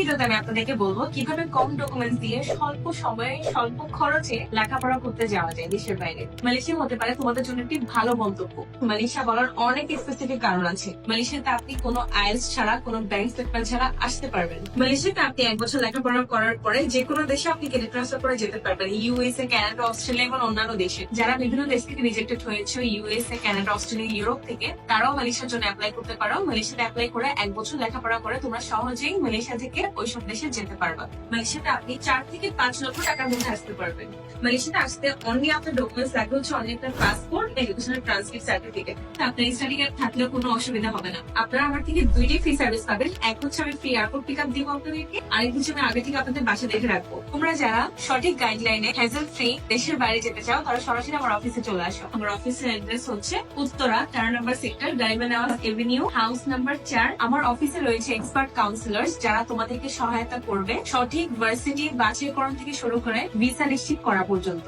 ভিডিওতে আমি আপনাদেরকে বলবো কিভাবে কম ডকুমেন্টস দিয়ে স্বল্প সময়ে স্বল্প খরচে লেখাপড়া করতে যাওয়া যায় দেশের বাইরে। মালয়েশিয়া হতে পারে তোমাদের জন্য একটি ভালো গন্তব্য। মালয়েশিয়া বলার অনেক স্পেসিফিক কারণ আছে। মালয়েশিয়াতে আপনি কোনো আইএলটিএস ছাড়া, কোনো ব্যাংক স্টেটমেন্ট ছাড়া আসতে পারবেন। মালয়েশিয়াতে আপনি 1 বছর লেখাপড়া করার পরে যে কোনো দেশে আপনি ক্রেডিট ট্রান্সফার করে যেতে পারবেন। ইউএসএ, কানাডা, অস্ট্রেলিয়া এবং অন্যান্য দেশে। যারা বিভিন্ন দেশ থেকে রিজেক্টেড হয়েছে, ইউএসএ, কানাডা, অস্ট্রেলিয়া, ইউরোপ থেকে, তারাও মালয়েশিয়ার জন্য অ্যাপ্লাই করতে পারো। মালয়েশিয়াতে অ্যাপ্লাই করে 1 বছর লেখাপড়া করে তোমরা সহজেই মালয়েশিয়া থেকে ওইসব দেশে যেতে পারবা। মালয়েশিয়াতে আপনি 4 থেকে 5 লক্ষ টাকার মধ্যে আসতে পারবেন। মালয়েশিয়াতে আসতে অনলি আপনার ডকুমেন্টস লাগবে হচ্ছে অনলি আপনার পাসপোর্ট, এডুকেশনাল ট্রান্সক্রিপ্ট সার্টিফিকেট। আপনার স্টাডি কার্ড থাকলেও কোনো অসুবিধা হবে না। আপনারা আমার থেকে 2টি ফ্রি সার্ভিস পাবেন। এক হচ্ছে আমি ফ্রি এয়ারপোর্ট পিক আপ দিব আপনাদেরকে, আরেক হচ্ছে আমি আগে থেকে আপনাদের বাসা দেখে রাখবো। তোমরা যারা সঠিক গাইডলাইনে হ্যাজেল ফ্রি দেশের বাইরে যেতে চাও তারা সরাসরি আমার অফিসে চলে আসো। আমার অফিসের অ্যাড্রেস হচ্ছে Uttara 13 number sector, Diamond Avenue, house number 4। আমার অফিসে রয়েছে এক্সপার্ট কাউন্সিলর্স যারা তোমাদেরকে সহায়তা করবে সঠিক ভার্সিটি বাছাইকরণ থেকে শুরু করে ভিসা নিশ্চিত করা পর্যন্ত।